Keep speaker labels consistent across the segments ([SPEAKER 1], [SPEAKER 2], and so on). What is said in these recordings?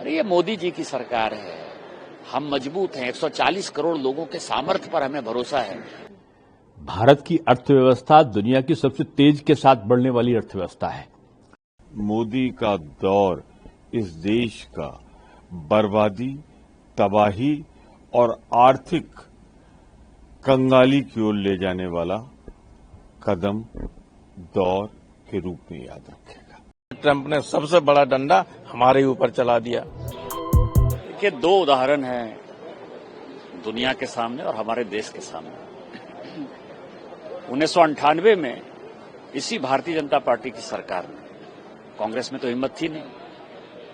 [SPEAKER 1] अरे ये मोदी जी की सरकार है, हम मजबूत हैं, 140 करोड़ लोगों के सामर्थ्य पर हमें भरोसा है।
[SPEAKER 2] भारत की अर्थव्यवस्था दुनिया की सबसे तेज के साथ बढ़ने वाली अर्थव्यवस्था है।
[SPEAKER 3] मोदी का दौर इस देश का बर्बादी, तबाही और आर्थिक कंगाली की ओर ले जाने वाला कदम दौर के रूप में याद रखेगा।
[SPEAKER 4] ट्रंप ने सबसे बड़ा डंडा हमारे ऊपर चला दिया।
[SPEAKER 1] देखिए, दो उदाहरण हैं दुनिया के सामने और हमारे देश के सामने। 1998 में इसी भारतीय जनता पार्टी की सरकार में, कांग्रेस में तो हिम्मत थी नहीं,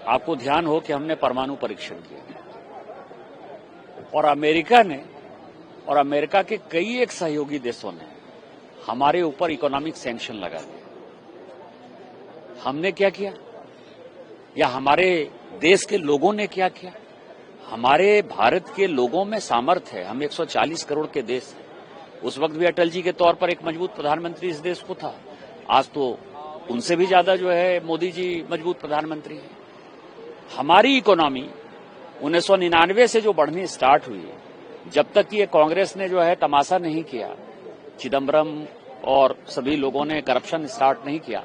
[SPEAKER 1] आपको ध्यान हो कि हमने परमाणु परीक्षण किया और अमेरिका के कई एक सहयोगी देशों ने हमारे ऊपर इकोनॉमिक सैंक्शन लगा दिए। हमने क्या किया या हमारे देश के लोगों ने क्या किया? हमारे भारत के लोगों में सामर्थ्य है, हम 140 करोड़ के देश हैं। उस वक्त भी अटल जी के तौर पर एक मजबूत प्रधानमंत्री इस देश को था, आज तो उनसे भी ज्यादा जो है मोदी जी मजबूत प्रधानमंत्री हैं। हमारी इकोनॉमी 1999 से जो बढ़नी स्टार्ट हुई, जब तक कि ये कांग्रेस ने जो है तमाशा नहीं किया, चिदम्बरम और सभी लोगों ने करप्शन स्टार्ट नहीं किया,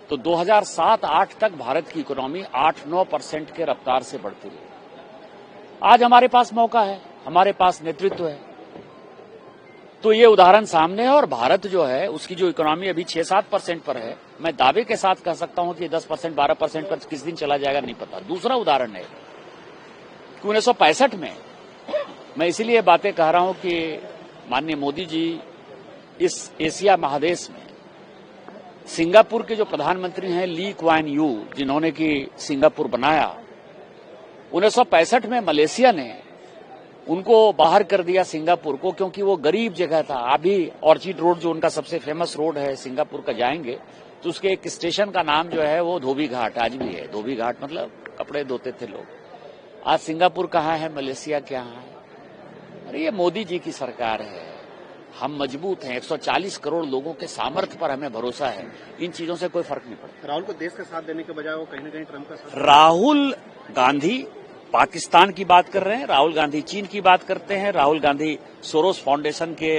[SPEAKER 1] तो 2007-8 तक भारत की इकोनॉमी 8-9% के रफ्तार से बढ़ती रही। आज हमारे पास मौका है, हमारे पास नेतृत्व है, तो ये उदाहरण सामने है। और भारत जो है उसकी जो इकोनॉमी अभी 6-7% पर है, मैं दावे के साथ कह सकता हूं कि 10%, 12% पर किस दिन चला जाएगा नहीं पता। दूसरा उदाहरण है कि 1965 में, मैं इसीलिए बातें कह रहा हूं कि माननीय मोदी जी इस एशिया महादेश में सिंगापुर के जो प्रधानमंत्री हैं ली क्वान यू, जिन्होंने कि सिंगापुर बनाया, 1965 में मलेशिया ने उनको बाहर कर दिया सिंगापुर को, क्योंकि वो गरीब जगह था। अभी ऑर्चिड रोड जो उनका सबसे फेमस रोड है सिंगापुर का, जाएंगे तो उसके एक स्टेशन का नाम जो है वो धोबी घाट आज भी है। धोबी घाट मतलब कपड़े धोते थे लोग। आज सिंगापुर कहाँ है, मलेशिया क्या है? अरे ये मोदी जी की सरकार है, हम मजबूत हैं, 140 करोड़ लोगों के सामर्थ्य पर हमें भरोसा है। इन चीजों से कोई फर्क नहीं पड़ता।
[SPEAKER 5] राहुल को देश का साथ देने के बजाय वो कहीं न कहीं ट्रंप का साथ।
[SPEAKER 1] राहुल गांधी पाकिस्तान की बात कर रहे हैं, राहुल गांधी चीन की बात करते हैं, राहुल गांधी सोरोस फाउंडेशन के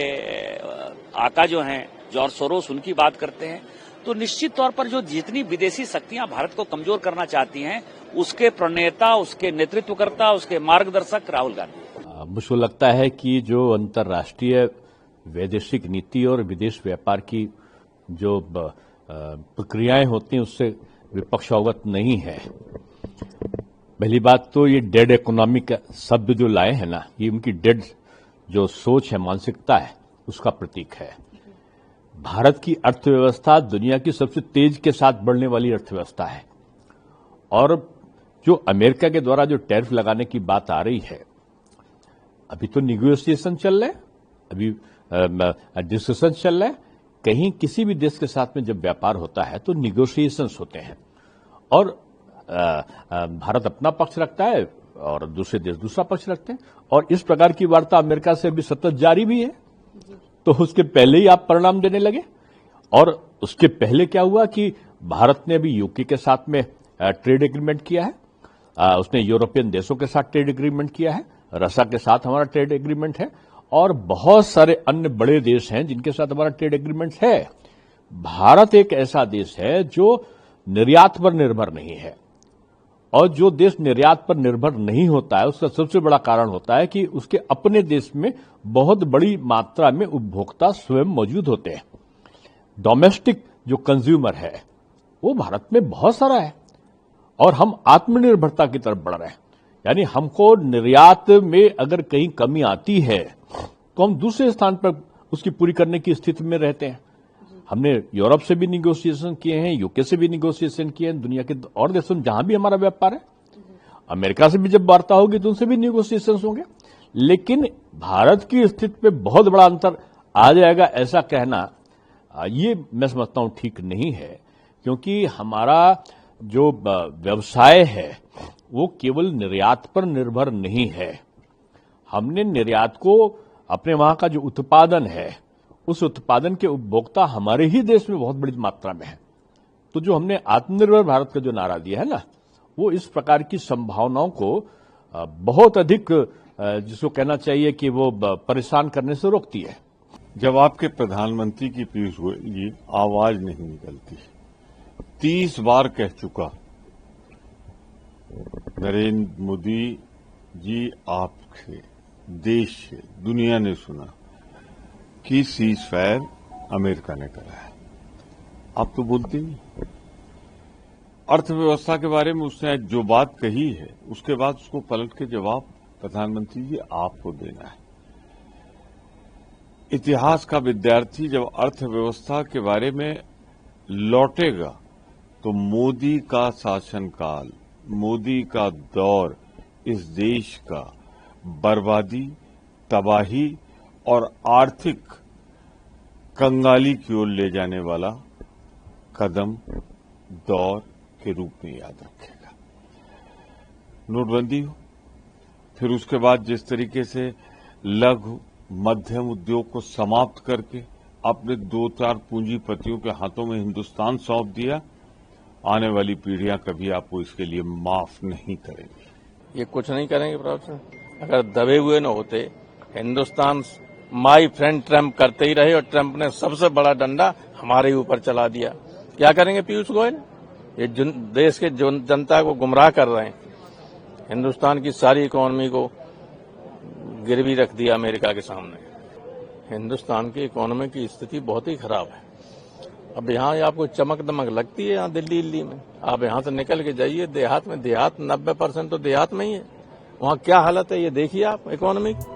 [SPEAKER 1] आका जो हैं जॉर्ज सोरोस, उनकी बात करते हैं। तो निश्चित तौर पर जो जितनी विदेशी शक्तियां भारत को कमजोर करना चाहती हैं, उसके प्रणेता, उसके नेतृत्वकर्ता, उसके मार्गदर्शक राहुल गांधी।
[SPEAKER 2] मुझको लगता है कि जो अंतर्राष्ट्रीय वैदेशिक नीति और विदेश व्यापार की जो प्रक्रियाएं होती हैं उससे विपक्ष अवगत नहीं है। पहली बात तो ये डेड इकोनॉमी का शब्द जो लाए हैं ना, ये उनकी डेड जो सोच है, मानसिकता है, उसका प्रतीक है। भारत की अर्थव्यवस्था दुनिया की सबसे तेज के साथ बढ़ने वाली अर्थव्यवस्था है और जो अमेरिका के द्वारा जो टैरिफ लगाने की बात आ रही है, अभी तो निगोशिएशन चल रहे हैं, अभी डिस्कशन चल रहा है। कहीं किसी भी देश के साथ में जब व्यापार होता है तो निगोशिएशंस होते हैं और भारत अपना पक्ष रखता है और दूसरे देश दूसरा पक्ष रखते हैं और इस प्रकार की वार्ता अमेरिका से अभी सतत जारी भी है। तो उसके पहले ही आप परिणाम देने लगे। और उसके पहले क्या हुआ कि भारत ने अभी यूके के साथ में ट्रेड एग्रीमेंट किया है, उसने यूरोपियन देशों के साथ ट्रेड एग्रीमेंट किया है, रशिया के साथ हमारा ट्रेड एग्रीमेंट है और बहुत सारे अन्य बड़े देश हैं जिनके साथ हमारा ट्रेड एग्रीमेंट है। भारत एक ऐसा देश है जो निर्यात पर निर्भर नहीं है और जो देश निर्यात पर निर्भर नहीं होता है उसका सबसे बड़ा कारण होता है कि उसके अपने देश में बहुत बड़ी मात्रा में उपभोक्ता स्वयं मौजूद होते हैं। डोमेस्टिक जो कंज्यूमर है वो भारत में बहुत सारा है और हम आत्मनिर्भरता की तरफ बढ़ रहे हैं। यानी हमको निर्यात में अगर कहीं कमी आती है तो हम दूसरे स्थान पर उसकी पूरी करने की स्थिति में रहते हैं। हमने यूरोप से भी निगोशिएशन किए हैं, यूके से भी निगोशिएशन किए हैं, दुनिया के और देशों में जहां भी हमारा व्यापार है, अमेरिका से भी जब वार्ता होगी तो उनसे भी निगोशिएशन होंगे। लेकिन भारत की स्थिति में बहुत बड़ा अंतर आ जाएगा ऐसा कहना, ये मैं समझता हूं ठीक नहीं है, क्योंकि हमारा जो व्यवसाय है वो केवल निर्यात पर निर्भर नहीं है। हमने निर्यात को अपने वहां का जो उत्पादन है उस उत्पादन के उपभोक्ता हमारे ही देश में बहुत बड़ी मात्रा में है। तो जो हमने आत्मनिर्भर भारत का जो नारा दिया है ना, वो इस प्रकार की संभावनाओं को बहुत अधिक जिसको कहना चाहिए कि वो परेशान करने से रोकती है।
[SPEAKER 3] जब आपके प्रधानमंत्री की पीयूष गोयल जी आवाज नहीं निकलती, 30 बार कह चुका नरेंद्र मोदी जी आपसे, देश से, दुनिया ने सुना कि सीज फायर अमेरिका ने करा है, आप तो बोलते नहीं। अर्थव्यवस्था के बारे में उसने जो बात कही है उसके बाद उसको पलट के जवाब प्रधानमंत्री जी आपको देना है। इतिहास का विद्यार्थी जब अर्थव्यवस्था के बारे में लौटेगा तो मोदी का शासनकाल, मोदी का दौर इस देश का बर्बादी, तबाही और आर्थिक कंगाली की ओर ले जाने वाला कदम, दौर के रूप में याद रखेगा। नोटबंदी हो, फिर उसके बाद जिस तरीके से लघु मध्यम उद्योग को समाप्त करके अपने 2-4 पूंजीपतियों के हाथों में हिंदुस्तान सौंप दिया, आने वाली पीढ़ियां कभी आपको इसके लिए माफ नहीं करेंगी।
[SPEAKER 4] ये कुछ नहीं करेंगे प्रभु सिंह। अगर दबे हुए न होते, हिंदुस्तान माई फ्रेंड ट्रम्प करते ही रहे और ट्रम्प ने सबसे बड़ा डंडा हमारे ऊपर चला दिया। क्या करेंगे पीयूष गोयल? ये देश के जनता को गुमराह कर रहे हैं। हिंदुस्तान की सारी इकोनॉमी को गिरवी रख दिया अमेरिका के सामने। हिंदुस्तान की इकोनॉमी की स्थिति बहुत ही खराब है। अब यहाँ आपको चमक दमक लगती है यहाँ दिल्ली में, आप यहाँ से निकल के जाइए देहात में, देहात 90% तो देहात में ही है। वहाँ क्या हालत है ये देखिए आप इकोनॉमी की।